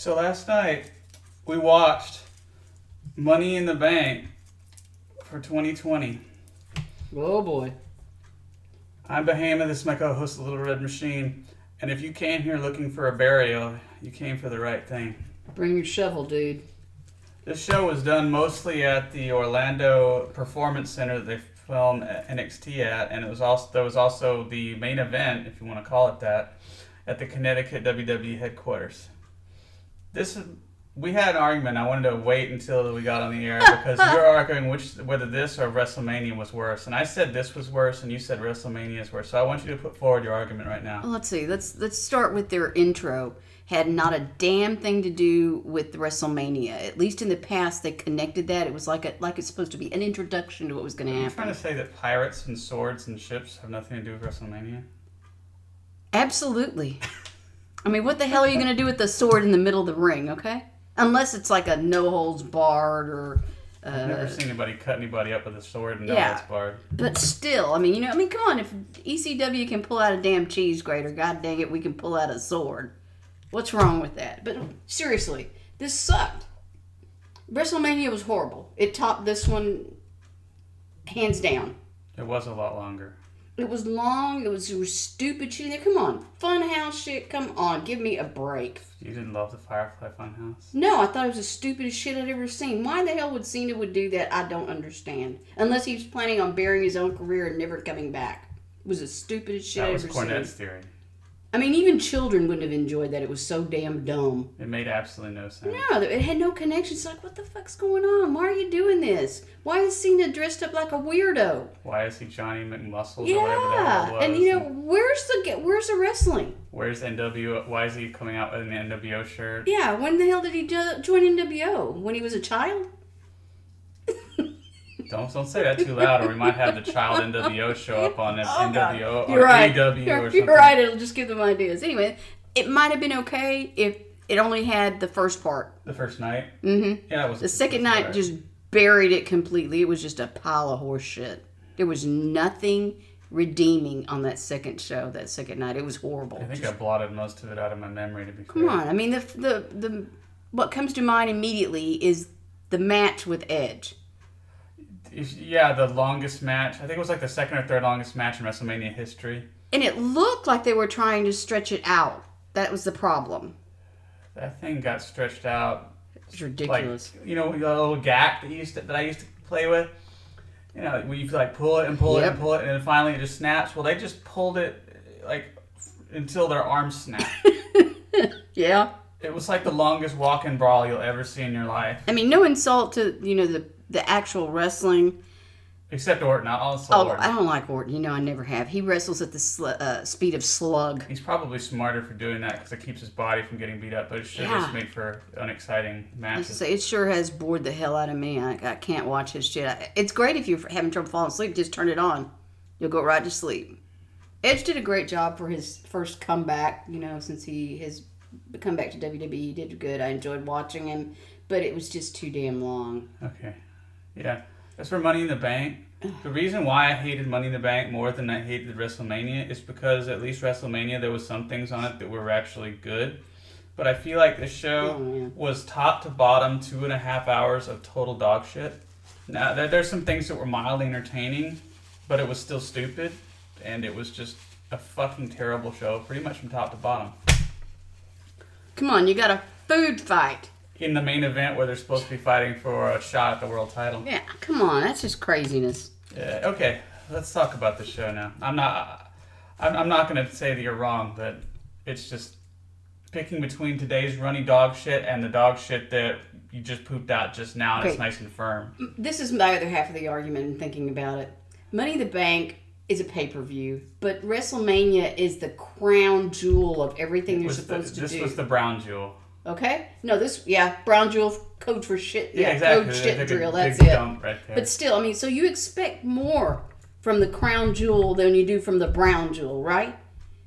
So last night, we watched Money in the Bank for 2020. Oh boy. I'm Behemoth, this is my co-host, The Little Red Machine. And if you came here looking for a burial, you came for the right thing. Bring your shovel, dude. This show was done mostly at the Orlando Performance Center that they filmed NXT at, and there was also the main event, if you want to call it that, at the Connecticut WWE headquarters. We had an argument. I wanted to wait until we got on the air because we were arguing whether this or WrestleMania was worse, and I said this was worse, and you said WrestleMania is worse. So I want you to put forward your argument right now. Well, let's see. Let's start with their intro. Had not a damn thing to do with WrestleMania. At least in the past, they connected that. It was like it's supposed to be an introduction to what was going to happen. Are you trying to say that pirates and swords and ships have nothing to do with WrestleMania? Absolutely. I mean, what the hell are you going to do with the sword in the middle of the ring, okay? Unless it's like a no-holds-barred or... I've never seen anybody cut anybody up with a sword and no-holds-barred. But still, come on. If ECW can pull out a damn cheese grater, god dang it, we can pull out a sword. What's wrong with that? But seriously, this sucked. WrestleMania was horrible. It topped this one hands down. It was a lot longer. It was long. It was stupid shit. Come on. Funhouse shit. Come on. Give me a break. You didn't love the Firefly Funhouse? No, I thought it was the stupidest shit I'd ever seen. Why the hell would Cena do that? I don't understand. Unless he was planning on burying his own career and never coming back. It was the stupidest shit I've ever seen. That was Cornette's theory. I mean, even children wouldn't have enjoyed that. It was so damn dumb. It made absolutely no sense. No, it had no connection. It's like, what the fuck's going on? Why are you doing this? Why is Cena dressed up like a weirdo? Why is he Johnny McMuscles or whatever the hell it was? And where's the wrestling? Where's NWO? Why is he coming out with an NWO shirt? Yeah, when the hell did he join NWO? When he was a child? Don't say that too loud, or we might have the child NWO show up on NWO or right. AEW or something. You're right. It'll just give them ideas. Anyway, it might have been okay if it only had the first part. The first night? Mm-hmm. Yeah, it was. The second night just buried it completely. It was just a pile of horse shit. There was nothing redeeming on that second show, that second night. It was horrible. I think I blotted most of it out of my memory, to be fair. Come on. I mean, the what comes to mind immediately is the match with Edge. Yeah, the longest match. I think it was like the second or third longest match in WrestleMania history. And it looked like they were trying to stretch it out. That was the problem. That thing got stretched out. It's ridiculous. Like, the little gap that I used to play with. Where you like pull it and pull it and pull it, and then finally it just snaps. Well, they just pulled it until their arms snapped. Yeah. It was like the longest walk-in brawl you'll ever see in your life. I mean, no insult to the actual wrestling. Except Orton. Orton. I don't like Orton. I never have. He wrestles at the speed of slug. He's probably smarter for doing that because it keeps his body from getting beat up, but it sure is made for unexciting matches. It sure has bored the hell out of me. I can't watch his shit. It's great if you're having trouble falling asleep. Just turn it on. You'll go right to sleep. Edge did a great job for his first comeback, since he has come back to WWE. He did good. I enjoyed watching him, but it was just too damn long. Okay. Yeah. As for Money in the Bank, the reason why I hated Money in the Bank more than I hated WrestleMania is because at least WrestleMania, there was some things on it that were actually good. But I feel like this show was top to bottom 2.5 hours of total dog shit. Now, there's some things that were mildly entertaining, but it was still stupid. And it was just a fucking terrible show, pretty much from top to bottom. Come on, you got a food fight. In the main event where they're supposed to be fighting for a shot at the world title. Yeah, come on, that's just craziness. Yeah, okay, let's talk about the show now. I'm not going to say that you're wrong, but it's just picking between today's runny dog shit and the dog shit that you just pooped out just now and it's nice and firm. This is my other half of the argument in thinking about it. Money in the Bank is a pay-per-view, but WrestleMania is the crown jewel of everything you're supposed to do. This was the brown jewel. Okay? No, brown jewel, code for shit. Yeah, exactly. Code shit drill, that's it. Right there. But still, so you expect more from the crown jewel than you do from the brown jewel, right?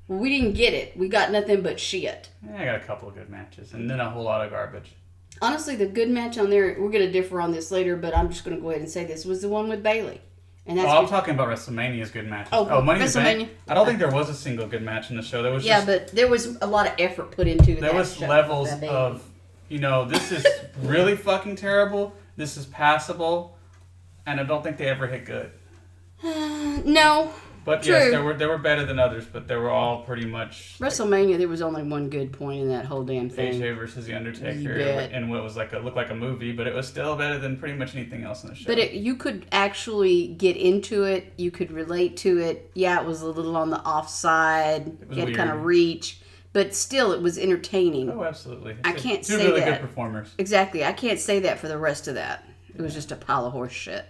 Well, we didn't get it. We got nothing but shit. Yeah, I got a couple of good matches, and then a whole lot of garbage. Honestly, the good match on there, we're going to differ on this later, but I'm just going to go ahead and say this, was the one with Bayley. And that's I'm talking about WrestleMania's good matches. Money in the Bank. I don't think there was a single good match in the show. There was but there was a lot of effort put into that. There was levels of this is really fucking terrible. This is passable, and I don't think they ever hit good. No. But True. yes, there were better than others, but they were all pretty much WrestleMania. There was only one good point in that whole damn thing. AJ versus the Undertaker, You bet. and what was looked like a movie, but it was still better than pretty much anything else on the show. But you could actually get into it. You could relate to it. Yeah, it was a little on the offside. You had to kind of reach, but still, it was entertaining. Oh, absolutely! I can't two say really that. good performers. Exactly. I can't say that for the rest of that. It was just a pile of horse shit.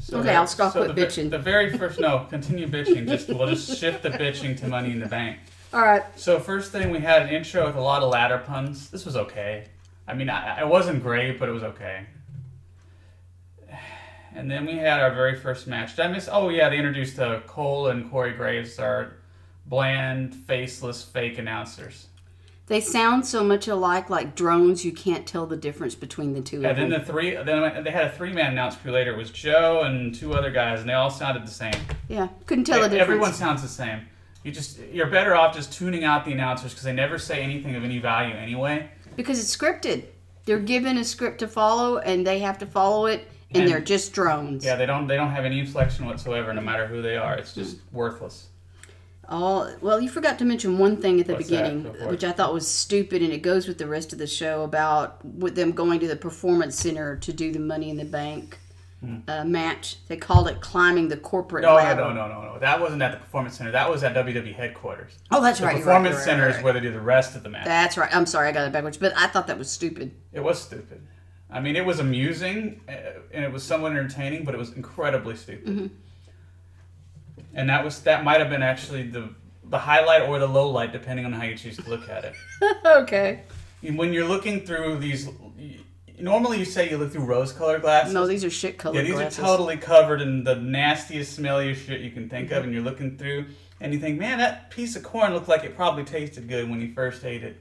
So okay, I'll stop quit bitching. The very first, continue bitching. We'll just shift the bitching to Money in the Bank. All right. So first thing, we had an intro with a lot of ladder puns. This was okay. I mean, it wasn't great, but it was okay. And then we had our very first match. Did I miss? Oh yeah, they introduced Cole and Corey Graves, our bland, faceless, fake announcers. They sound so much alike, like drones. You can't tell the difference between the two of them. Then they had a 3-man announce crew later. It was Joe and 2 other guys, and they all sounded the same. Yeah, couldn't tell the difference. Everyone sounds the same. You're better off just tuning out the announcers because they never say anything of any value anyway. Because it's scripted. They're given a script to follow, and they have to follow it, and they're just drones. Yeah, they don't have any inflection whatsoever, no matter who they are. It's just worthless. Well, you forgot to mention one thing at the What's beginning, that? which I thought was stupid, and it goes with the rest of the show about with them going to the Performance Center to do the Money in the Bank match. They called it climbing the corporate ladder. No. That wasn't at the Performance Center. That was at WWE headquarters. Oh, that's right. The Performance Center is where they do the rest of the match. That's right. I'm sorry, I got it backwards, but I thought that was stupid. It was stupid. I mean, it was amusing, and it was somewhat entertaining, but it was incredibly stupid. Mm-hmm. And that might have been actually the highlight or the low light, depending on how you choose to look at it. Okay. When you're looking through these, normally you say you look through rose-colored glasses. No, these are shit-colored glasses. Yeah, these are totally covered in the nastiest, smelliest shit you can think of, and you're looking through, and you think, man, that piece of corn looked like it probably tasted good when you first ate it.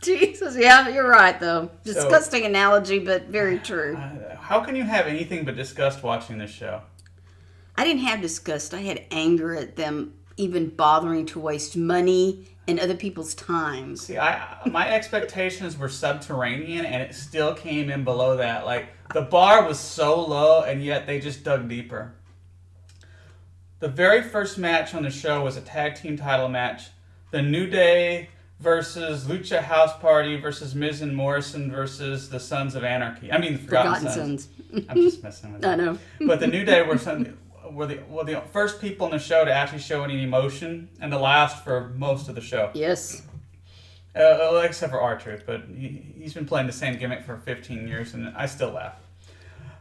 Jesus, yeah, you're right, though. Disgusting analogy, but very true. How can you have anything but disgust watching this show? I didn't have disgust. I had anger at them even bothering to waste money and other people's time. See, my expectations were subterranean, and it still came in below that. Like, the bar was so low, and yet they just dug deeper. The very first match on the show was a tag team title match. The New Day versus Lucha House Party versus Miz and Morrison versus the Sons of Anarchy. I mean, the Forgotten Sons. I'm just messing with you. I know. But the New Day were the first people in the show to actually show any emotion, and the last for most of the show. Yes. Except for R-Truth, but he's been playing the same gimmick for 15 years, and I still laugh.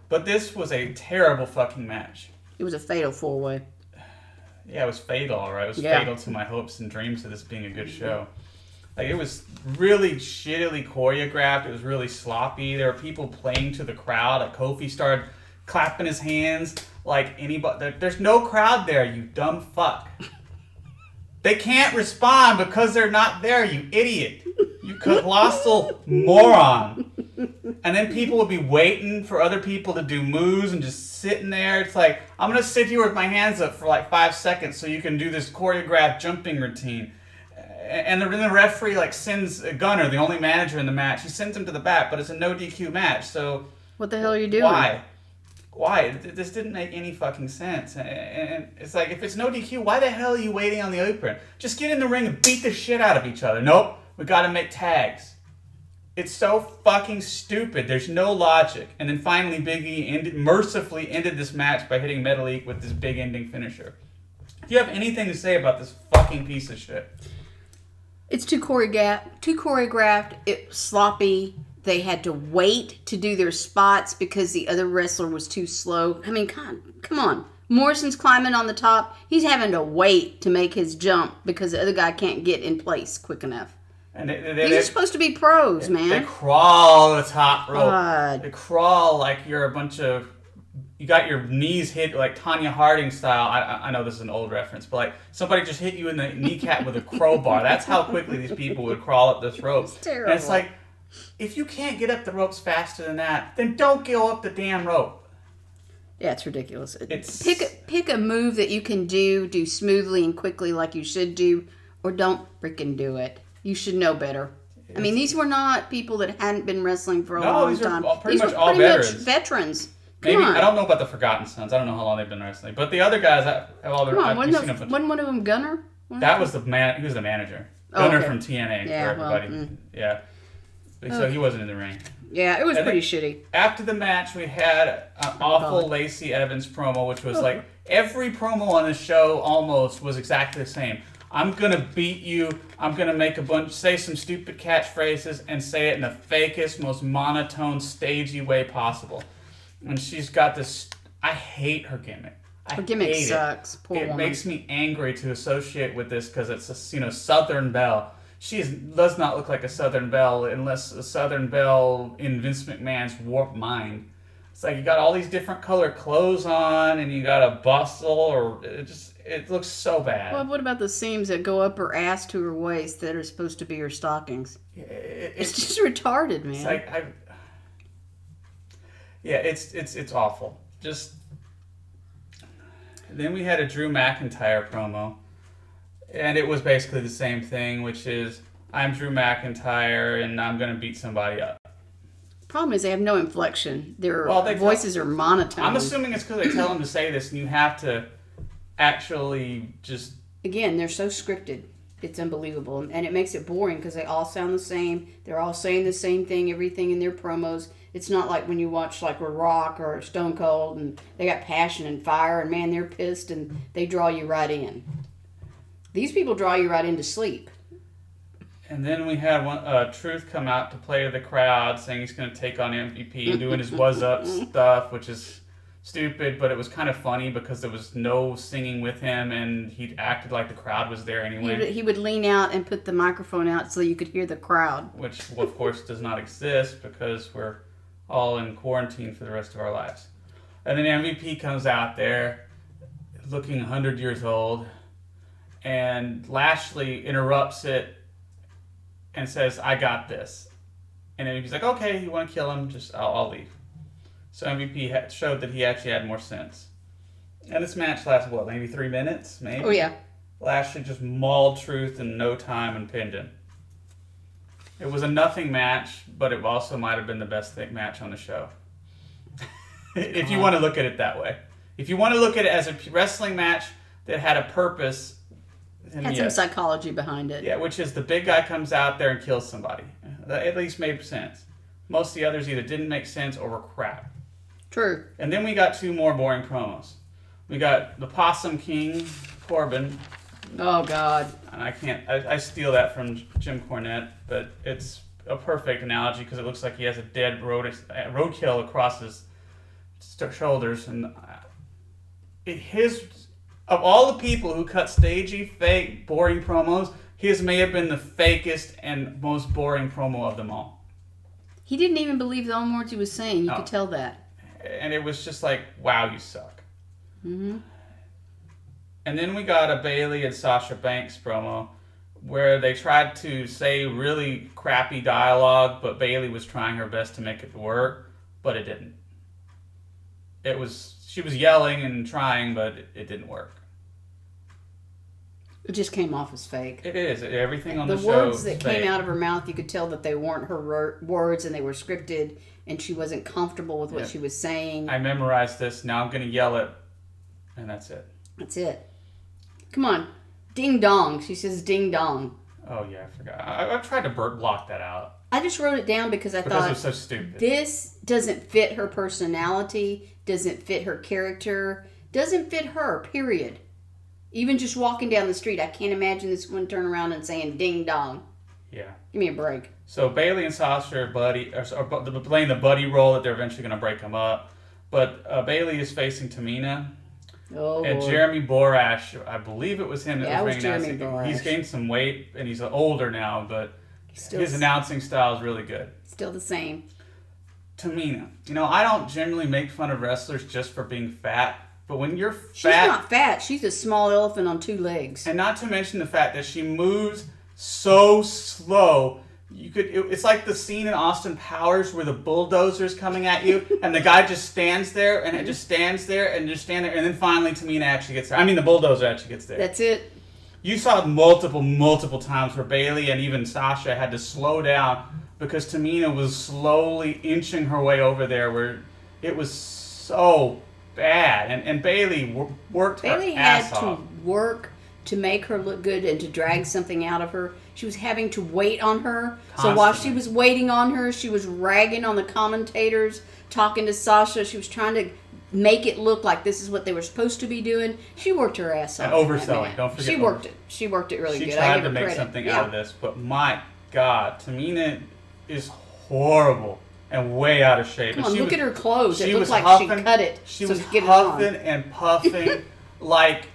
But this was a terrible fucking match. It was a fatal 4-way. Yeah, it was fatal, all right. It was fatal to my hopes and dreams of this being a good show. Like, it was really shittily choreographed. It was really sloppy. There were people playing to the crowd. Like, Kofi started clapping his hands like anybody. There's no crowd there, you dumb fuck. They can't respond because they're not there, you idiot. You colossal moron. And then people would be waiting for other people to do moves and just sitting there. It's like, I'm going to sit here with my hands up for like 5 seconds so you can do this choreographed jumping routine. And the referee like sends Gunner, the only manager in the match, he sends him to the back, but it's a no DQ match. So what the hell are you doing? Why? This didn't make any fucking sense. And it's like, if it's no DQ, why the hell are you waiting on the apron? Just get in the ring and beat the shit out of each other. Nope, we got to make tags. It's so fucking stupid. There's no logic. And then finally, Big E mercifully ended this match by hitting Metalik with this big ending finisher. Do you have anything to say about this fucking piece of shit? It's too choreographed. It's sloppy. They had to wait to do their spots because the other wrestler was too slow. I mean, come on. Morrison's climbing on the top. He's having to wait to make his jump because the other guy can't get in place quick enough. And These are supposed to be pros, man. They crawl the top rope. God. They crawl like you're a bunch of... You got your knees hit like Tanya Harding style. I know this is an old reference, but like somebody just hit you in the kneecap with a crowbar. That's how quickly these people would crawl up this rope. It's terrible. And it's like, if you can't get up the ropes faster than that, then don't go up the damn rope. Yeah, it's ridiculous. Pick a move that you can do smoothly and quickly like you should do, or don't freaking do it. You should know better. I mean, these were not people that hadn't been wrestling for a No, long these are time. pretty These much were all pretty much veterans. veterans. Maybe Come on. I don't know about the Forgotten Sons. I don't know how long they've been wrestling, but the other guys, Come on, wasn't one of them Gunner? That was the man. He was the manager. Oh, Gunner okay. from TNA Yeah, for everybody. well, Yeah. So he wasn't in the ring. Yeah, it was And pretty then shitty. After the match, we had an awful Lacey Evans promo, which was like every promo on the show almost was exactly the same. I'm gonna beat you. I'm gonna make say some stupid catchphrases and say it in the fakest, most monotone, stagey way possible. And she's got this. I hate her gimmick. Her gimmick sucks. Poor It woman. makes me angry to associate with this because it's a Southern Belle. She does not look like a Southern Belle unless a Southern Belle in Vince McMahon's warped mind. It's like you got all these different colored clothes on and you got a bustle, or it looks so bad. Well, what about the seams that go up her ass to her waist that are supposed to be her stockings? It's just retarded, man. It's like it's awful. Just then we had a Drew McIntyre promo. And it was basically the same thing, which is, I'm Drew McIntyre, and I'm going to beat somebody up. Problem is, they have no inflection. Their They voices are monotone. I'm assuming it's because they tell them to say this, and you have to actually just... Again, they're so scripted. It's unbelievable. And it makes it boring, because they all sound the same. They're all saying the same thing, everything in their promos. It's not like when you watch like a Rock or Stone Cold, and they got passion and fire, and man, they're pissed, and they draw you right in. These people draw you right into sleep. And then we had Truth come out to play to the crowd, saying he's going to take on MVP and doing his was up stuff, which is stupid, but it was kind of funny because there was no singing with him, and he acted like the crowd was there anyway. He would lean out and put the microphone out so you could hear the crowd. Which, of course, does not exist because we're all in quarantine for the rest of our lives. And then MVP comes out there looking 100 years old. And Lashley interrupts it and says, I got this. And MVP's like, okay, you want to kill him? I'll leave. So MVP showed that he actually had more sense. And this match lasted, maybe 3 minutes? Maybe? Oh, yeah. Lashley just mauled Truth in no time and pinned him. It was a nothing match, but it also might have been the best match on the show. If you want to look at it that way. If you want to look at it as a wrestling match that had a purpose... Had some psychology behind it. Yeah, which is the big guy comes out there and kills somebody. That at least made sense. Most of the others either didn't make sense or were crap. True. And then we got 2 more boring promos. We got the Possum King, Corbin. Oh, God. And I steal that from Jim Cornette, but it's a perfect analogy because it looks like he has a dead roadkill across his shoulders. And of all the people who cut stagey, fake, boring promos, his may have been the fakest and most boring promo of them all. He didn't even believe the own words he was saying. You could tell that. And it was just like, wow, you suck. Mm-hmm. And then we got a Bayley and Sasha Banks promo where they tried to say really crappy dialogue, but Bayley was trying her best to make it work, but it didn't. She was yelling and trying, but it didn't work. It just came off as fake. It is. Everything on the show. The words that came out of her mouth, you could tell that they weren't her words and they were scripted, and she wasn't comfortable with what she was saying. I memorized this. Now I'm going to yell it, and that's it. That's it. Come on. Ding dong. She says ding dong. Oh, yeah, I forgot. I tried to block that out. I just wrote it down because I thought it was so stupid. This doesn't fit her personality, doesn't fit her character, doesn't fit her, period. Even just walking down the street, I can't imagine this one turn around and saying ding dong. Yeah. Give me a break. So Bayley and Sasha are playing the buddy role that they're eventually going to break them up. But Bayley is facing Tamina. Oh, and Lord. Jeremy Borash, I believe it was him that was Jeremy announcing. Borash. He's gained some weight and he's older now, but Still his announcing style is really good. Still the same. Tamina. I don't generally make fun of wrestlers just for being fat. But when you're fat... She's not fat. She's a small elephant on 2 legs. And not to mention the fact that she moves so slow. It's like the scene in Austin Powers where the bulldozer's coming at you and the guy just stands there and it just stands there and just stand there. And then finally Tamina actually gets there. I mean, the bulldozer actually gets there. That's it. you saw multiple times where Bayley and even Sasha had to slow down because Tamina was slowly inching her way over there, where it was so bad. And Bayley worked her ass off. Bayley had to work to make her look good and to drag something out of her. She was having to wait on her. Constantly. So while she was waiting on her, she was ragging on the commentators, talking to Sasha. She was trying to make it look like this is what they were supposed to be doing. She worked her ass off. And overselling. Don't forget. She worked it. She worked it really good. She tried I give to her make credit. something out of this, but my God, Tamina is horrible and way out of shape. Come on, look at her clothes. It looked like huffing, she cut it. She so was to get it on. huffing and puffing like,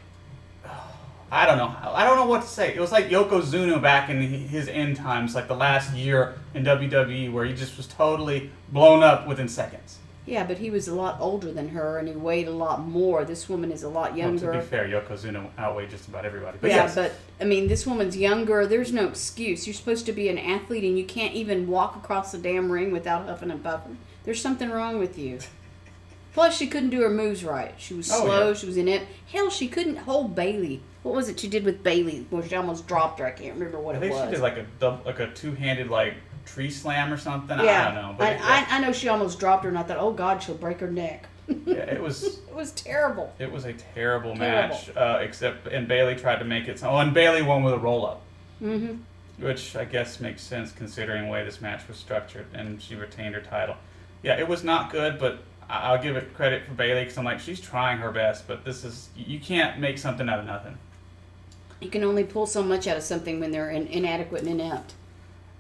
I don't know. I don't know what to say. It was like Yokozuna back in his end times, like the last year in WWE, where he just was totally blown up within seconds. Yeah, but he was a lot older than her, and he weighed a lot more. This woman is a lot younger. Well, to be fair, Yokozuna outweighed just about everybody. But yeah, yes. but, I mean, this woman's younger. There's no excuse. You're supposed to be an athlete, and you can't even walk across the damn ring without huffing and puffing. There's something wrong with you. Plus, she couldn't do her moves right. She was slow. Yeah. She was inept. Hell, she couldn't hold Bayley. What was it she did with Bayley where she almost dropped her? I can't remember what it was. I think she did like a two-handed tree slam or something. Yeah. I don't know. But I know she almost dropped her, and I thought, oh God, she'll break her neck. Yeah, it was. It was terrible. It was a terrible match. And Bayley tried to make it. And Bayley won with a roll-up. Mm-hmm. Which I guess makes sense considering the way this match was structured, and she retained her title. Yeah, it was not good, but I'll give it credit for Bayley because I'm like, she's trying her best, but you can't make something out of nothing. You can only pull so much out of something when they're inadequate and inept.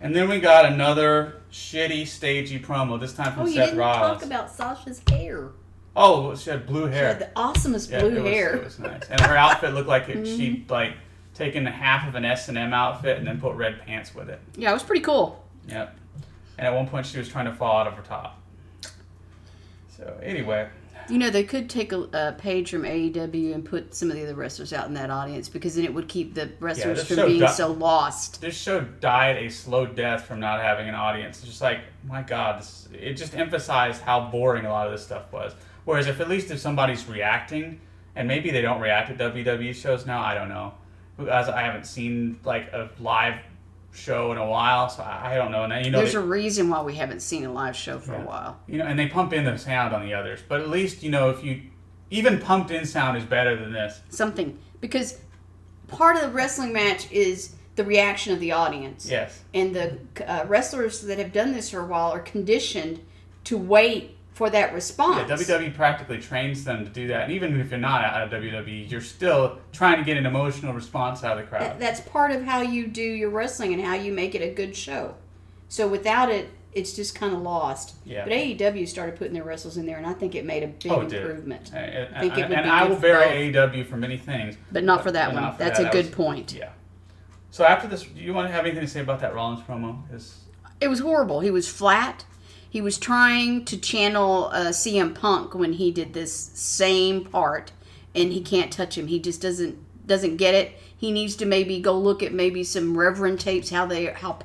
And then we got another shitty, stagey promo, this time from Seth Rollins. Talk about Sasha's hair. Oh, she had blue hair. She had the awesomest blue hair. It was nice. And her outfit looked like she'd taken half of an S&M outfit and then put red pants with it. Yeah, it was pretty cool. Yep. And at one point she was trying to fall out of her top. So, anyway. You know, they could take a page from AEW and put some of the other wrestlers out in that audience because then it would keep the wrestlers from being so lost. This show died a slow death from not having an audience. It's just like, my God, it just emphasized how boring a lot of this stuff was. Whereas if somebody's reacting, and maybe they don't react to WWE shows now, I don't know. As I haven't seen a live show in a while, so I don't know. And there's a reason why we haven't seen a live show for a while. And they pump in the sound on the others, but at least if you even pumped in sound is better than this. Something, because part of the wrestling match is the reaction of the audience. Yes. And the wrestlers that have done this for a while are conditioned to wait for that response. Yeah, WWE practically trains them to do that. And even if you're not out of WWE, you're still trying to get an emotional response out of the crowd. That's part of how you do your wrestling and how you make it a good show. So without it, it's just kind of lost. Yeah. But AEW started putting their wrestlers in there, and I think it made a big improvement. I think it would be I will bury AEW for many things. But not for that one. That's a good point. Yeah. So after this, do you want to have anything to say about that Rollins promo? It was horrible. He was flat. He was trying to channel CM Punk when he did this same part, and he can't touch him. He just doesn't get it. He needs to maybe go look at maybe some Reverend tapes, how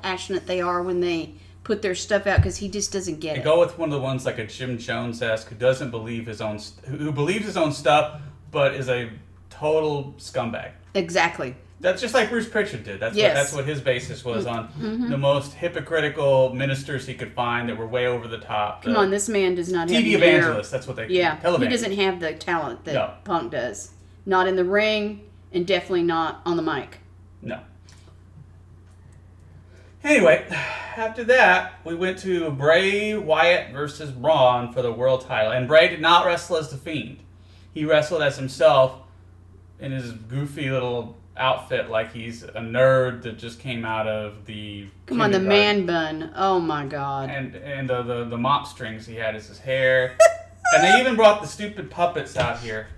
passionate they are when they put their stuff out, because he just doesn't get it. Go with one of the ones like a Jim Jones-esque who doesn't believe who believes his own stuff, but is a total scumbag. Exactly. That's just like Bruce Pritchard did. That's what his basis was on. The most hypocritical ministers he could find that were way over the top. Come on, this man does not have TV evangelists, that's what they he doesn't have the talent that Punk does. Not in the ring, and definitely not on the mic. No. Anyway, after that, we went to Bray Wyatt versus Braun for the world title. And Bray did not wrestle as The Fiend. He wrestled as himself in his goofy little outfit like he's a nerd that just came out of the the man bun. Oh my God. And the mop strings he had as his hair. And they even brought the stupid puppets out here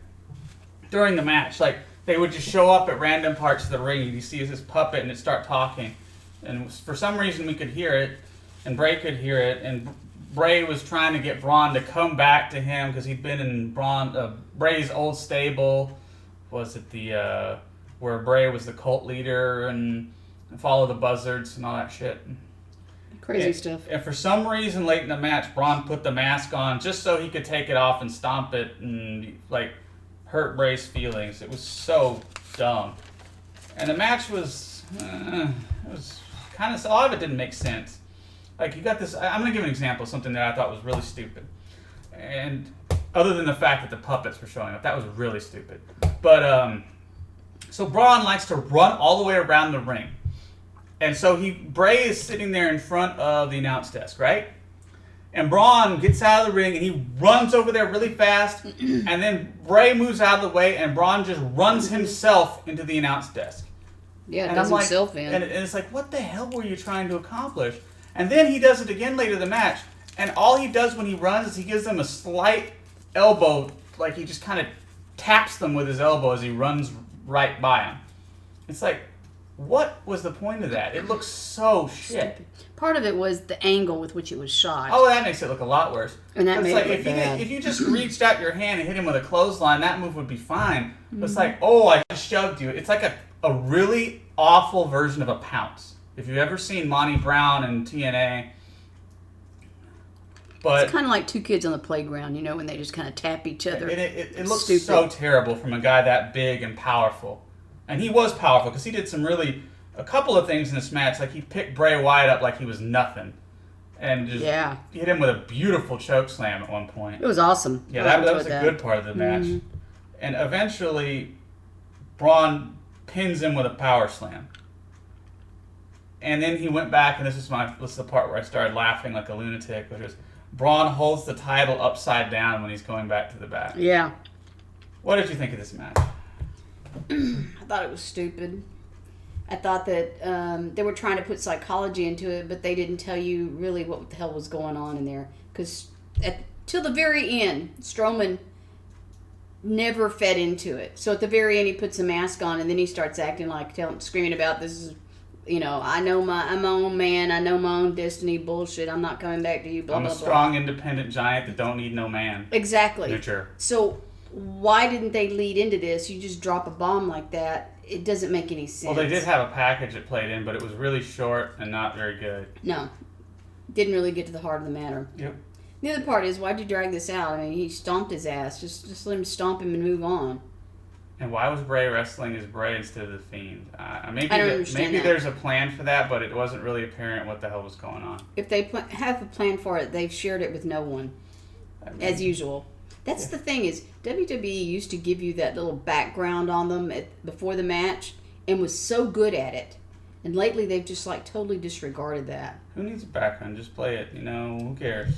during the match. Like, they would just show up at random parts of the ring, and you see his puppet and it start talking. And for some reason we could hear it, and Bray could hear it, and Bray was trying to get Braun to come back to him because he'd been in Bray's old stable. Was it the where Bray was the cult leader and follow the buzzards and all that shit. Crazy stuff. And for some reason late in the match, Braun put the mask on just so he could take it off and stomp it and hurt Bray's feelings. It was so dumb. And the match was kind of, a lot of it didn't make sense. Like, you got this, I'm going to give an example of something that I thought was really stupid. And other than the fact that the puppets were showing up, that was really stupid. But, so Braun likes to run all the way around the ring. And so Bray is sitting there in front of the announce desk, right? And Braun gets out of the ring and he runs over there really fast. And then Bray moves out of the way and Braun just runs himself into the announce desk. Yeah, and does I'm himself like, in. and it's like, what the hell were you trying to accomplish? And then he does it again later in the match. And all he does when he runs is he gives them a slight elbow, like he just kind of taps them with his elbow as he runs right by him. It's like, what was the point of that? It looks so shit. Part of it was the angle with which it was shot. Oh, that makes it look a lot worse. And that made like, it look bad. if you just reached out your hand and hit him with a clothesline, that move would be fine. But it's like, oh, I just shoved you. It's like a really awful version of a pounce. If you've ever seen Monty Brown and TNA. But it's kind of like two kids on the playground, you know, when they just kind of tap each other. It looks so terrible from a guy that big and powerful. And he was powerful because he did a couple of things in this match. Like, he picked Bray Wyatt up like he was nothing. And just hit him with a beautiful choke slam at one point. It was awesome. Yeah, that was a good part of the match. Mm-hmm. And eventually, Braun pins him with a power slam. And then he went back, and this is the part where I started laughing like a lunatic, which was Braun holds the title upside down when he's going back to the back. Yeah. What did you think of this match? I thought it was stupid. I thought that they were trying to put psychology into it, but they didn't tell you really what the hell was going on in there. Because till the very end, Strowman never fed into it. So at the very end, he puts a mask on, and then he starts acting like, screaming about this is, you know, I'm my own man, I know my own destiny, bullshit, I'm not coming back to you, blah, I'm blah, a blah. strong, independent giant that don't need no man. Exactly. Nurture. So why didn't they lead into this? You just drop a bomb like that. It doesn't make any sense. Well, they did have a package that played in, but it was really short and not very good. No. Didn't really get to the heart of the matter. Yep. The other part is, why'd you drag this out? I mean, he stomped his ass. Just let him stomp him and move on. And why was Bray wrestling as Bray instead of The Fiend? I don't understand that. There's a plan for that, but it wasn't really apparent what the hell was going on. If they have a plan for it, they've shared it with no one, as usual. That's the thing is, WWE used to give you that little background on them before the match and was so good at it. And lately they've just like totally disregarded that. Who needs a background? Just play it. You know, who cares?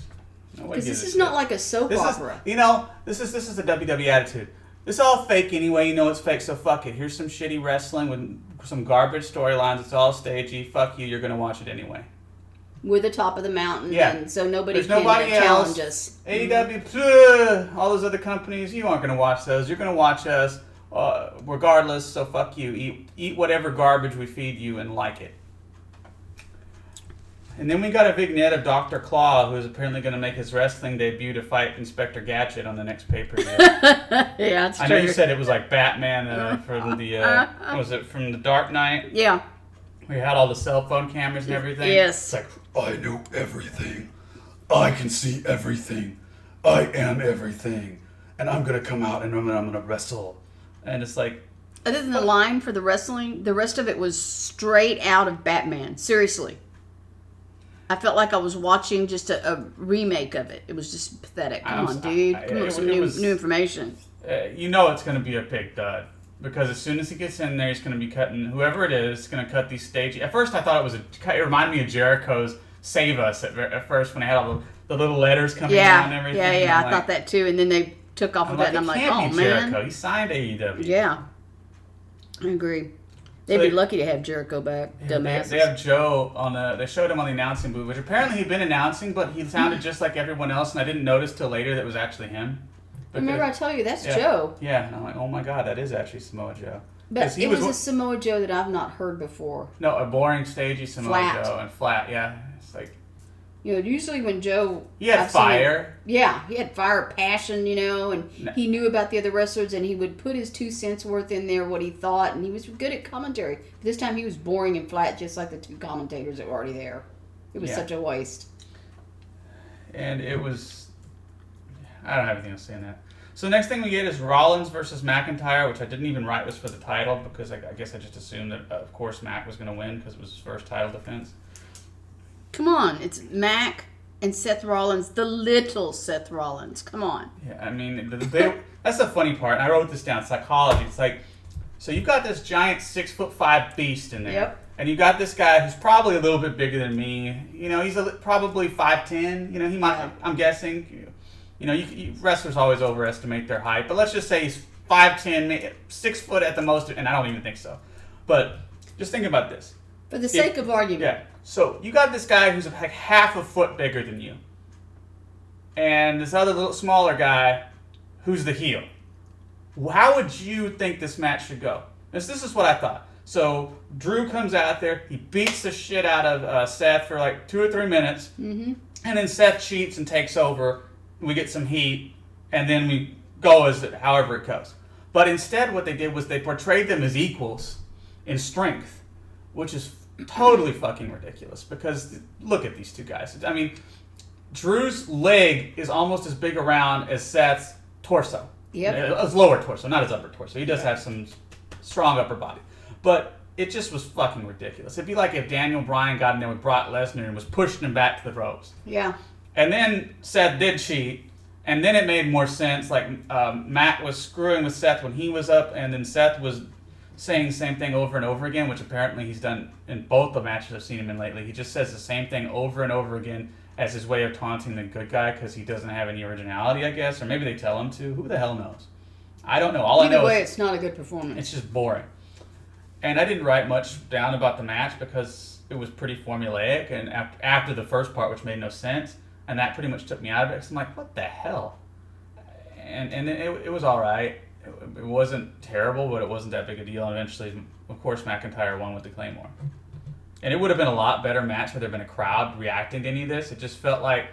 Because this is not like a soap opera. This is the WWE attitude. It's all fake anyway. You know it's fake, so fuck it. Here's some shitty wrestling with some garbage storylines. It's all stagey. Fuck you. You're going to watch it anyway. We're the top of the mountain, and so nobody There's can nobody challenge else. us. AEW, all those other companies, you aren't going to watch those. You're going to watch us regardless, so fuck you. Eat whatever garbage we feed you and like it. And then we got a vignette of Dr. Claw, who's apparently going to make his wrestling debut to fight Inspector Gadget on the next pay-per-view. Yeah, that's true. I know you said it was like Batman from the, was it from the Dark Knight? Yeah. We had all the cell phone cameras and everything. Yes. It's like, I know everything. I can see everything. I am everything. And I'm going to come out and I'm going to wrestle. And it's like... Other than the line for the wrestling, the rest of it was straight out of Batman. Seriously. I felt like I was watching just a remake of it. It was just pathetic. Come on, dude. Come on with some new information. You know it's going to be a big dud. Because as soon as he gets in there, he's going to be cutting, whoever it is going to cut these stages. At first, I thought it reminded me of Jericho's Save Us at first when they had all the little letters coming down and everything. Yeah, I thought that too. And then they took off of that, and I'm like, oh, man. Jericho. He signed AEW. Yeah. I agree. They'd be lucky to have Jericho back, dumbasses. They have Joe they showed him on the announcing booth, which apparently he'd been announcing, but he sounded just like everyone else, and I didn't notice till later that it was actually him. Remember I tell you, that's Joe. Yeah, and I'm like, oh my god, that is actually Samoa Joe. But it was a Samoa Joe that I've not heard before. No, a boring, stagey Samoa Joe, and flat, yeah. It's like... You know, usually when Joe... He had fire. he had fire, passion, you know, and he knew about the other wrestlers, and he would put his 2 cents worth in there, what he thought, and he was good at commentary. But this time he was boring and flat, just like the 2 commentators that were already there. It was such a waste. And it was... I don't have anything else to say on that. So the next thing we get is Rollins versus McIntyre, which I didn't even write was for the title because I guess I just assumed that, of course, Mac was going to win because it was his first title defense. Come on, it's Mac and Seth Rollins, the little Seth Rollins. Come on. Yeah, I mean, that's the funny part. I wrote this down, psychology. It's like, so you've got this giant 6'5" beast in there. Yep. And you got this guy who's probably a little bit bigger than me. You know, he's probably 5'10". You know, he might. I'm guessing. You know, wrestlers always overestimate their height, but let's just say he's 5'10", 6 foot at the most, and I don't even think so. But just think about this. For the sake of argument. Yeah. So you got this guy who's like half a foot bigger than you, and this other little smaller guy who's the heel. How would you think this match should go? This is what I thought. So Drew comes out there, he beats the shit out of Seth for like 2 or 3 minutes, and then Seth cheats and takes over. We get some heat, and then we go as however it goes. But instead, what they did was they portrayed them as equals in strength, which is totally fucking ridiculous. Because look at these two guys. I mean, Drew's leg is almost as big around as Seth's torso. Yep. His lower torso, not his upper torso. He does have some strong upper body. But it just was fucking ridiculous. It'd be like if Daniel Bryan got in there with Brock Lesnar and was pushing him back to the ropes. Yeah. And then Seth did cheat, and then it made more sense. Like Matt was screwing with Seth when he was up, and then Seth was saying the same thing over and over again, which apparently he's done in both the matches I've seen him in lately. He just says the same thing over and over again as his way of taunting the good guy because he doesn't have any originality, I guess. Or maybe they tell him to. Who the hell knows? I don't know. Either way, it's not a good performance. It's just boring. And I didn't write much down about the match because it was pretty formulaic. And after the first part, which made no sense, and that pretty much took me out of it. Because I'm like, what the hell? And it was all right. It wasn't terrible, but it wasn't that big a deal. And eventually, of course, McIntyre won with the Claymore. And it would have been a lot better match had there been a crowd reacting to any of this. It just felt like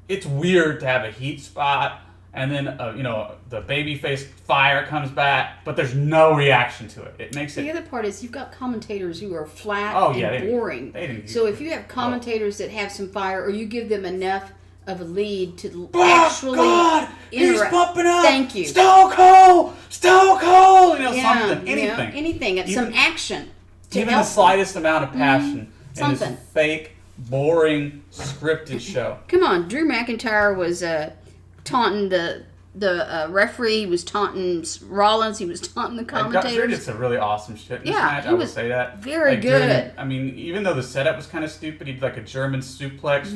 it's weird to have a heat spot, and then the babyface fire comes back, but there's no reaction to it. It makes it. The other part is you've got commentators who are flat and boring. So if you have commentators that have some fire, or you give them enough of a lead to actually he's pumping up. Thank you. Stone Cold, something, anything, anything, some action. Even the slightest amount of passion in this fake, boring, scripted show. Come on, Drew McIntyre was taunting the referee, was taunting Rollins, he was taunting the commentators. Drew did some really awesome shit in this match, I will say that. Very good. Even though the setup was kind of stupid, he did like a German suplex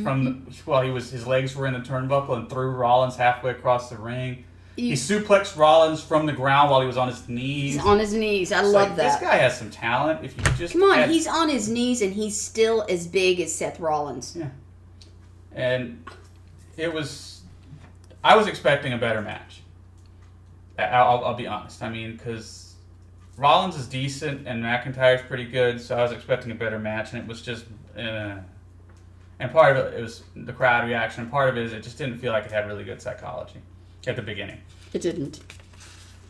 while his legs were in the turnbuckle and threw Rollins halfway across the ring. He suplexed Rollins from the ground while he was on his knees. He's on his knees. I love that. This guy has some talent. If you just come on, he's on his knees and he's still as big as Seth Rollins. Yeah, and it was. I was expecting a better match. I'll be honest. I mean, because Rollins is decent and McIntyre's pretty good, so I was expecting a better match, and it was just. And part of it was the crowd reaction, and part of it is it just didn't feel like it had really good psychology at the beginning. It didn't.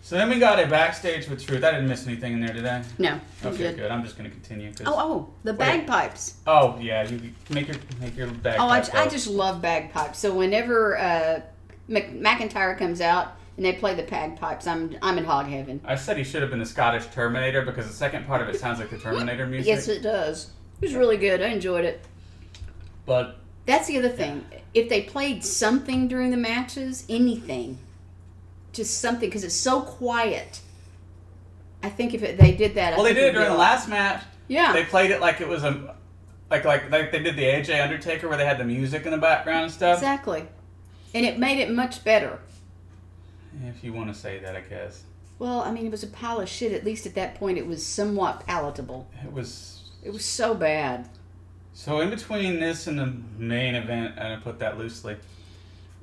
So then we got a backstage with Truth. I didn't miss anything in there, did I? No. Okay, good. I'm just going to continue. The bagpipes. Oh, yeah. You make your bagpipes. I just love bagpipes. So whenever McIntyre comes out and they play the bagpipes, I'm in hog heaven. I said he should have been the Scottish Terminator because the second part of it sounds like the Terminator music. Yes, it does. It was really good. I enjoyed it. But that's the other thing. If they played something during the matches, anything, just something, because it's so quiet. I think if they did that, they did it during the last match. Yeah, they played it like it was like they did the AJ Undertaker where they had the music in the background and stuff. Exactly, and it made it much better. If you want to say that, I guess. Well, I mean, it was a pile of shit. At least at that point, it was somewhat palatable. It was so bad. So in between this and the main event, and I put that loosely,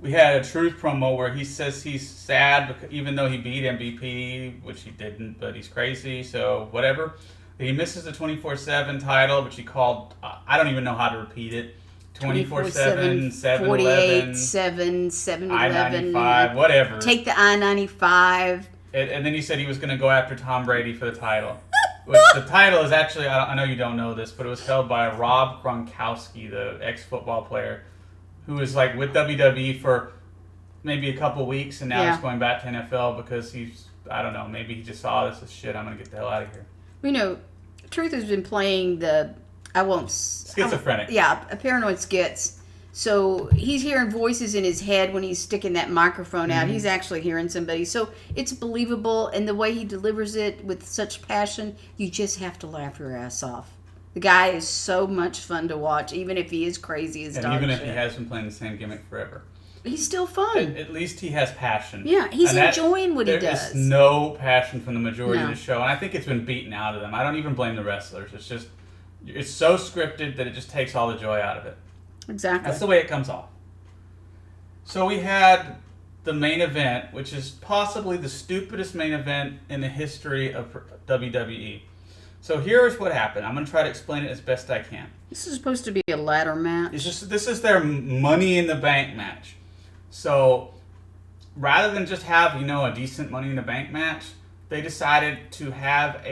we had a Truth promo where he says he's sad because even though he beat MVP, which he didn't, but he's crazy, so whatever. He misses the 24/7 title, which he called, I don't even know how to repeat it, 24/7, 7-11, 48, 7, 7-11, I-95, whatever. Take the I-95. And then he said he was going to go after Tom Brady for the title. Which the title is actually, I know you don't know this, but it was held by Rob Gronkowski, the ex-football player, who was like with WWE for maybe a couple weeks, and now Yeah. he's going back to NFL because I don't know, maybe he just saw this as shit. I'm gonna get the hell out of here. You know, Truth has been playing Schizophrenic. A paranoid skits. So he's hearing voices in his head when he's sticking that microphone out. He's actually hearing somebody. So it's believable, and the way he delivers it with such passion, you just have to laugh your ass off. The guy is so much fun to watch, even if he is crazy as And dog even shit. if he has been playing the same gimmick forever. He's still fun. At least he has passion. Yeah, he's And that- enjoying what he There does. is no passion from the majority of No. the show, and I think it's been beaten out of them. I don't even blame the wrestlers. It's so scripted that it just takes all the joy out of it. Exactly. That's the way it comes off. So we had the main event, which is possibly the stupidest main event in the history of WWE. So here's what happened. I'm going to try to explain it as best I can. This is supposed to be a ladder match. This is their Money in the Bank match. So rather than just have, a decent Money in the Bank match, they decided to have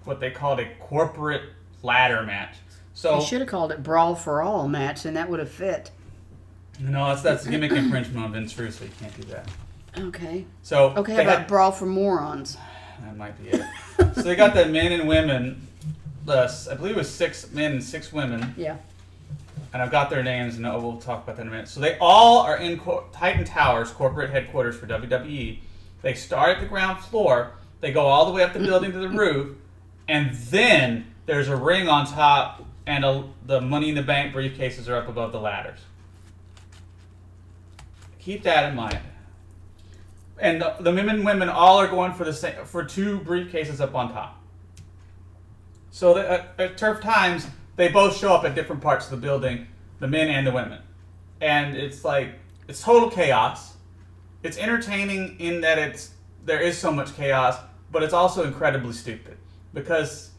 what they called a corporate ladder match. So They should have called it Brawl for All match, and that would have fit. no, that's gimmick infringement on Vince Russo. You can't do that. Okay. So Okay, how they about had- Brawl for Morons? That might be it. So they got the men and women. I believe it was 6 men and 6 women. Yeah. And I've got their names, and we'll talk about that in a minute. So they all are in Titan Towers, corporate headquarters for WWE. They start at the ground floor. They go all the way up the building to the roof, and then there's a ring on top, and the Money in the Bank briefcases are up above the ladders. Keep that in mind. And the men and women all are going for 2 briefcases up on top. So at Turf Times, they both show up at different parts of the building, the men and the women. And it's total chaos. It's entertaining in that there is so much chaos, but it's also incredibly stupid because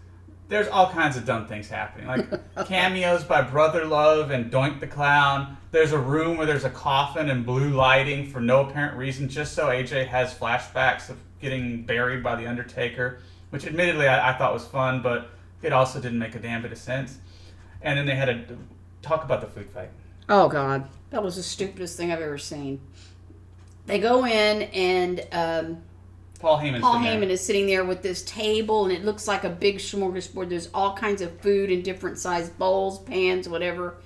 there's all kinds of dumb things happening. Like cameos by Brother Love and Doink the Clown. There's a room where there's a coffin and blue lighting for no apparent reason, just so AJ has flashbacks of getting buried by The Undertaker, which admittedly I thought was fun, but it also didn't make a damn bit of sense. And then they had to talk about the food fight. Oh, God. That was the stupidest thing I've ever seen. They go in, and Paul Paul Heyman is sitting there with this table, and it looks like a big smorgasbord. There's all kinds of food in different sized bowls, pans, whatever.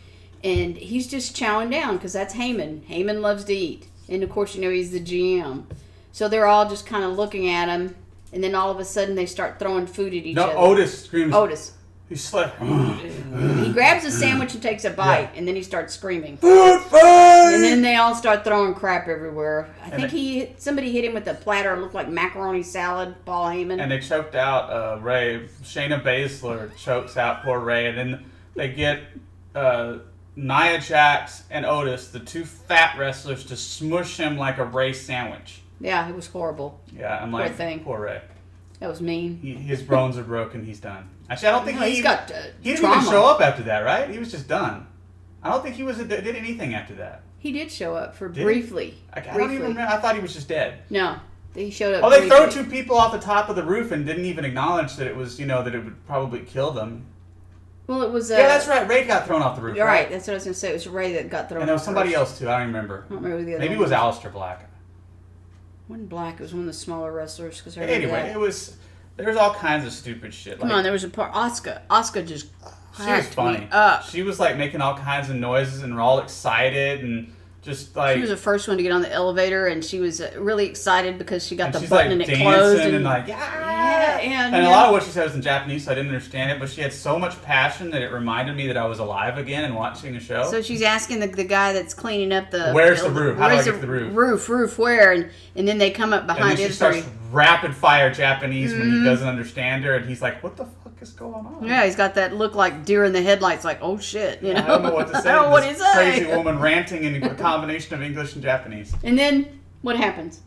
And he's just chowing down because that's Heyman. Heyman loves to eat. And, of course, he's the GM. So they're all just kind of looking at him. And then all of a sudden they start throwing food at each other. Otis screams. Otis. He's like, He grabs a sandwich and takes a bite, and then he starts screaming. food fight! And then they all start throwing crap everywhere. I think somebody hit him with a platter. It looked like macaroni salad, Paul Heyman. And they choked out Ray. Shayna Baszler chokes out poor Ray. And then they get Nia Jax and Otis, the 2 fat wrestlers, to smush him like a Ray sandwich. Yeah, it was horrible. Yeah, I'm Poor like, thing. poor Ray. That was mean. His bones are broken. He's done. Actually, I don't think He's got he didn't trauma. even show up after that, right? He was just done. I don't think he did anything after that. He did show up for Did he? briefly. I don't even remember. I thought he was just dead. No, he showed up. Oh, they throw briefly. 2 people off the top of the roof and didn't even acknowledge that it was, that it would probably kill them. Well, it was. Yeah, that's right. Ray got thrown off the roof. You're right. That's what I was going to say. It was Ray that got thrown. And there was off somebody first. else too. I don't remember. I don't remember who the other. Maybe it one was Aleister Black. It wasn't Black. It was one of the smaller wrestlers. Because Anyway, there was all kinds of stupid shit. Come on, there was a part. Oscar just. She was funny. Me up. She was like making all kinds of noises and we're all excited and just like. She was the first one to get on the elevator, and she was really excited because she got and the she's button like and it dancing closed. and like and a lot of what she said was in Japanese, so I didn't understand it. But she had so much passion that it reminded me that I was alive again and watching a show. So she's asking the guy that's cleaning up the. Where's the roof? How do I where's get to the roof? Roof where? And then they come up and behind then she it. starts rapid fire Japanese when Mm-hmm. he doesn't understand her, and he's like, "What the fuck is going on?" Yeah, he's got that look like deer in the headlights, like, oh shit, you know. I don't know what to say. I don't know what he This say. Crazy woman ranting in a combination of English and Japanese. And then what happens?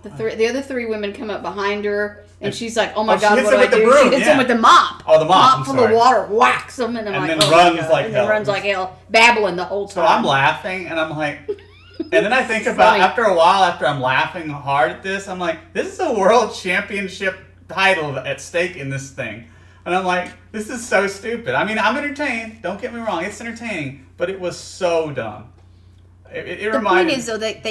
The other 3 women come up behind her, and she's like, "Oh my she God, hits what do him I with the do?" broom, She hits yeah. him with the mop. Oh, the mop, I'm full sorry. of water, whacks him, and I'm And like, then "Oh runs my God." like and hell. Then runs like hell, babbling the whole time. So I'm laughing, and I'm like, and then I think about Funny. after a while, after I'm laughing hard at this, I'm like, this is a world championship title at stake in this thing, and I'm like, this is so stupid. I mean, I'm entertained. Don't get me wrong, it's entertaining, but it was so dumb. It The reminded point is, though, that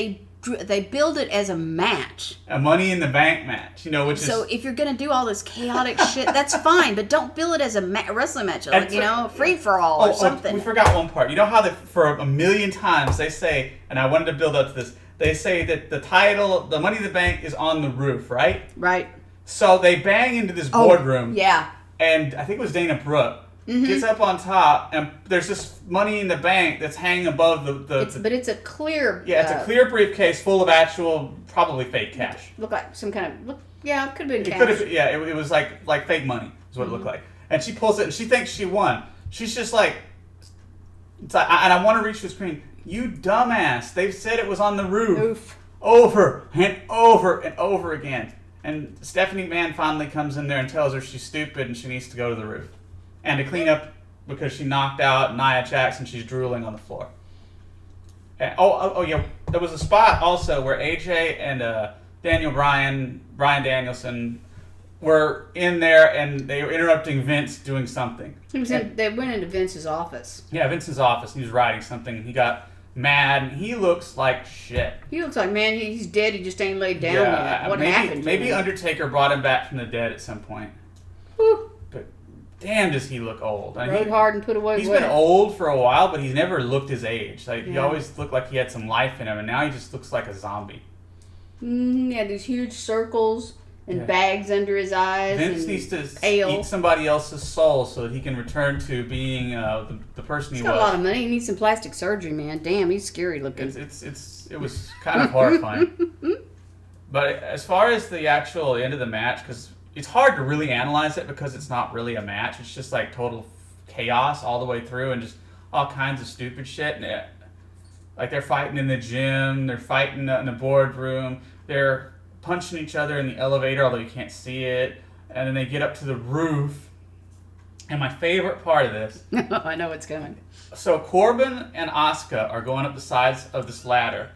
they build it as a match. A Money in the Bank match, which So is... if you're gonna do all this chaotic shit, that's fine, but don't build it as a wrestling match, like, free for all or something. We forgot one part. You know how for a million times they say, and I wanted to build up to this, they say that the title, the Money in the Bank, is on the roof, right? Right. So they bang into this boardroom. Yeah. And I think it was Dana Brooke. Gets up on top, and there's this Money in the Bank that's hanging above but it's a clear... Yeah, it's a clear briefcase full of actual, probably fake cash. Look like some kind of... Yeah, it could have been cash. It could have, yeah, it was like fake money, is what it looked like. And she pulls it, and she thinks she won. She's just like... and I want to reach the screen. You dumbass. They've said it was on the roof. Oof. Over and over and over again. And Stephanie Mann finally comes in there and tells her she's stupid and she needs to go to the roof. And to clean up because she knocked out Nia Jax and she's drooling on the floor. And, yeah, there was a spot also where AJ and Brian Danielson were in there and they were interrupting Vince doing something. They went into Vince's office. Yeah, Vince's office. He was writing something and he got mad and he looks like shit. He looks like, man, he's dead. He just ain't laid down yet. What happened? Maybe Undertaker brought him back from the dead at some point. Whew. But damn, does he look old. Rode hard and put away He's wet. been old for a while, but he's never looked his age. He always looked like he had some life in him, and now he just looks like a zombie. He had these huge circles and bags under his eyes. Vince needs to eat somebody else's soul so that he can return to being the person he was. He's got a lot of money. He needs some plastic surgery, man. Damn, he's scary looking. It was kind of horrifying. But as far as the actual end of the match, because it's hard to really analyze it because it's not really a match. It's just like total chaos all the way through and just all kinds of stupid shit. And like they're fighting in the gym, they're fighting in the boardroom, they're punching each other in the elevator, although you can't see it. And then they get up to the roof. And my favorite part of this... I know what's coming. So Corbin and Asuka are going up the sides of this ladder.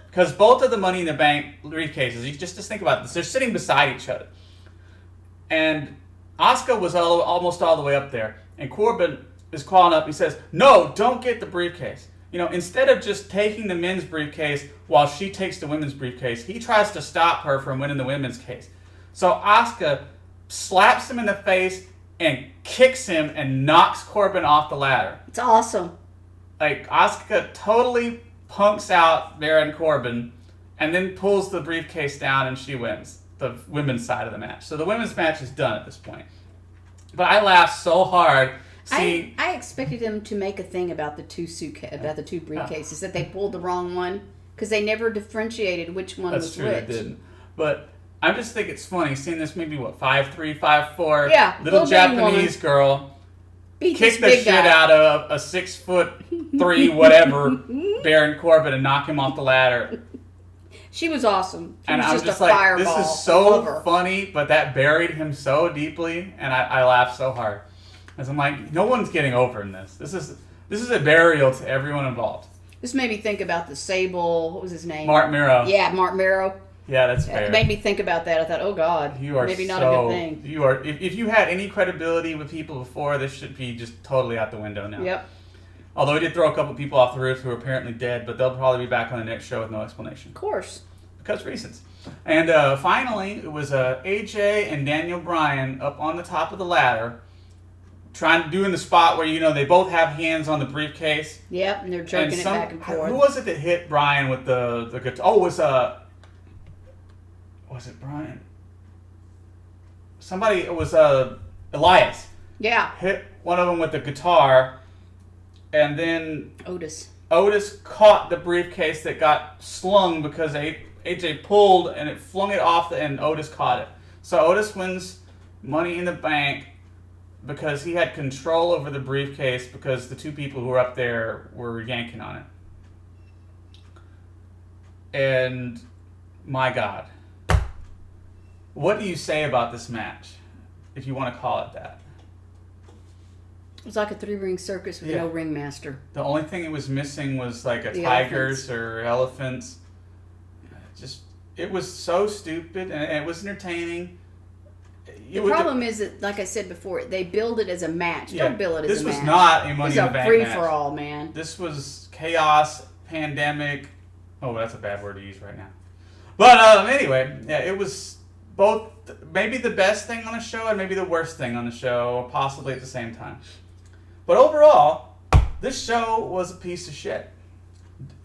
Because both of the Money in the Bank briefcases, you just think about this, they're sitting beside each other. And Asuka was almost all the way up there. And Corbin is calling up. He says, no, don't get the briefcase. Instead of just taking the men's briefcase while she takes the women's briefcase, he tries to stop her from winning the women's case. So Asuka slaps him in the face and kicks him and knocks Corbin off the ladder. It's awesome. Asuka totally punks out Baron Corbin and then pulls the briefcase down and she wins the women's side of the match. So the women's match is done at this point. But I laughed so hard seeing... I expected them to make a thing about the two briefcases, that they pulled the wrong one, because they never differentiated which one was which. That's true, they didn't. But I just think it's funny seeing this maybe, 5'3", 5'4", little Japanese girl kick the shit out of a 6'3", whatever, Baron Corbin and knock him off the ladder. She was awesome. She and was I'm just just a like, fireball. this is so funny, but that buried him so deeply, and I laughed so hard. Because I'm like, no one's getting over in this. This is a burial to everyone involved. This made me think about the Sable, what was his name? Mark Miro. Yeah, Mark Miro. Yeah, that's fair. It made me think about that. I thought, oh God, maybe not a good thing. You are. If you had any credibility with people before, this should be just totally out the window now. Yep. Although we did throw a couple people off the roof who are apparently dead, but they'll probably be back on the next show with no explanation. Of course. Because reasons. And finally, it was AJ and Daniel Bryan up on the top of the ladder, doing the spot where they both have hands on the briefcase. Yep, and they're jerking it back and forth. Who was it that hit Bryan with the guitar? Oh, was it Bryan? Somebody, it was Elias. Yeah. Hit one of them with the guitar, and then Otis caught the briefcase that got slung because AJ pulled and it flung it off and Otis caught it. So Otis wins Money in the Bank because he had control over the briefcase because the two people who were up there were yanking on it. And my God. What do you say about this match, if you want to call it that? It was like a 3-ring circus with no ringmaster. The only thing it was missing was like The tigers or elephants. It was so stupid and it was entertaining. The problem is that, like I said before, they build it as a match. Yeah, Don't build it as a match. This was not a Money in the Bank match. Free for all, man. This was chaos, pandemic, Oh, that's a bad word to use right now. But anyway, yeah, it was both maybe the best thing on the show and maybe the worst thing on the show, possibly at the same time. But overall, this show was a piece of shit.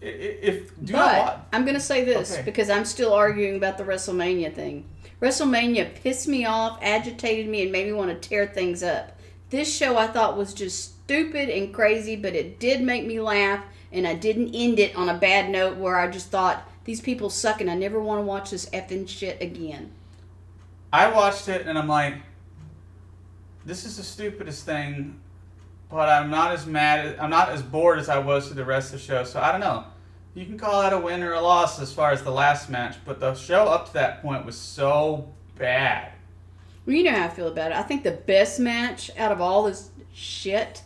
I'm going to say this because I'm still arguing about the WrestleMania thing. WrestleMania pissed me off, agitated me, and made me want to tear things up. This show I thought was just stupid and crazy, but it did make me laugh, and I didn't end it on a bad note where I just thought, these people suck and I never want to watch this effing shit again. I watched it and I'm like, this is the stupidest thing, but I'm not as bored as I was through the rest of the show, so I don't know. You can call that a win or a loss as far as the last match, but the show up to that point was so bad. Well, you know how I feel about it. I think the best match out of all this shit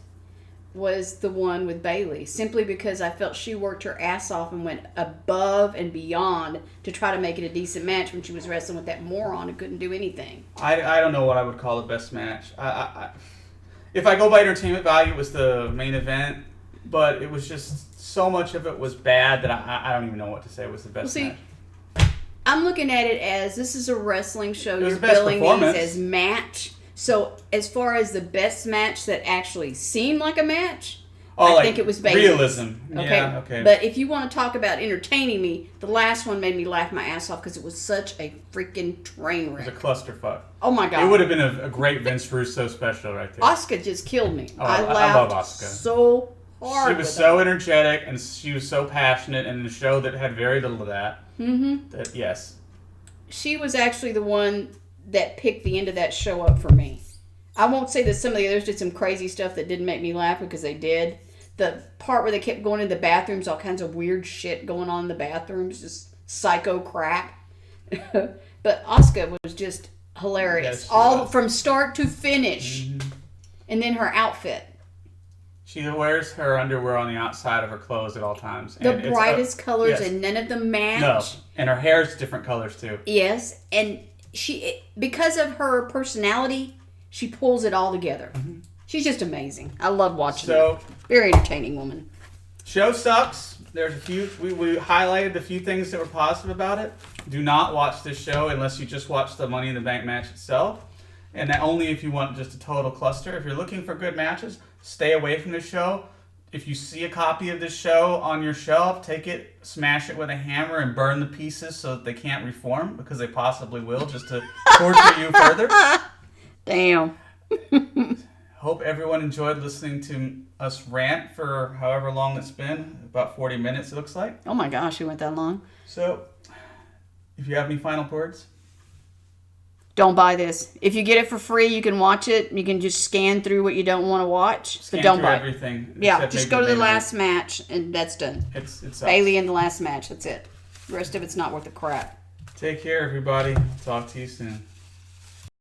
was the one with Bayley, simply because I felt she worked her ass off and went above and beyond to try to make it a decent match when she was wrestling with that moron who couldn't do anything. I don't know what I would call the best match. If I go by entertainment value, it was the main event, but it was just so much of it was bad that I don't even know what to say was the best match. I'm looking at it as this is a wreckling show. You're billing these as match. So as far as the best match that actually seemed like a match, I think it was Bayley's. Realism. Okay? Yeah, okay. But if you want to talk about entertaining me, the last one made me laugh my ass off because it was such a freaking train wreck. It was a clusterfuck. Oh my God. It would have been a great Vince Russo special right there. Asuka just killed me. Oh, I love laughed Asuka. so hard. She was so energetic and she was so passionate in a show that had very little of that. Mm-hmm. That, yes. She was actually the one that picked the end of that show up for me. I won't say that some of the others did some crazy stuff that didn't make me laugh because they did. The part where they kept going into the bathrooms, all kinds of weird shit going on in the bathrooms, just psycho crap. But Asuka was just hilarious. Yes, from start to finish. Mm-hmm. And then her outfit. She wears her underwear on the outside of her clothes at all times. The brightest colors, and none of them match. No, and her hair's different colors too. Yes, and she, because of her personality, she pulls it all together. Mm-hmm. She's just amazing. I love watching her. Very entertaining woman. Show sucks. There's a few. We highlighted the few things that were positive about it. Do not watch this show unless you just watch the Money in the Bank match itself, and that only if you want just a total cluster. If you're looking for good matches, stay away from this show. If you see a copy of this show on your shelf, take it, smash it with a hammer, and burn the pieces so that they can't reform, because they possibly will, just to torture you further. Damn. Hope everyone enjoyed listening to us rant for however long it's been. About 40 minutes, it looks like. Oh my gosh, it went that long. So, if you have any final words? Don't buy this. If you get it for free, you can watch it. You can just scan through what you don't want to watch. But don't buy everything. Yeah, just go to the last match, and that's done. It's Bayley in the last match. That's it. The rest of it's not worth the crap. Take care, everybody. Talk to you soon.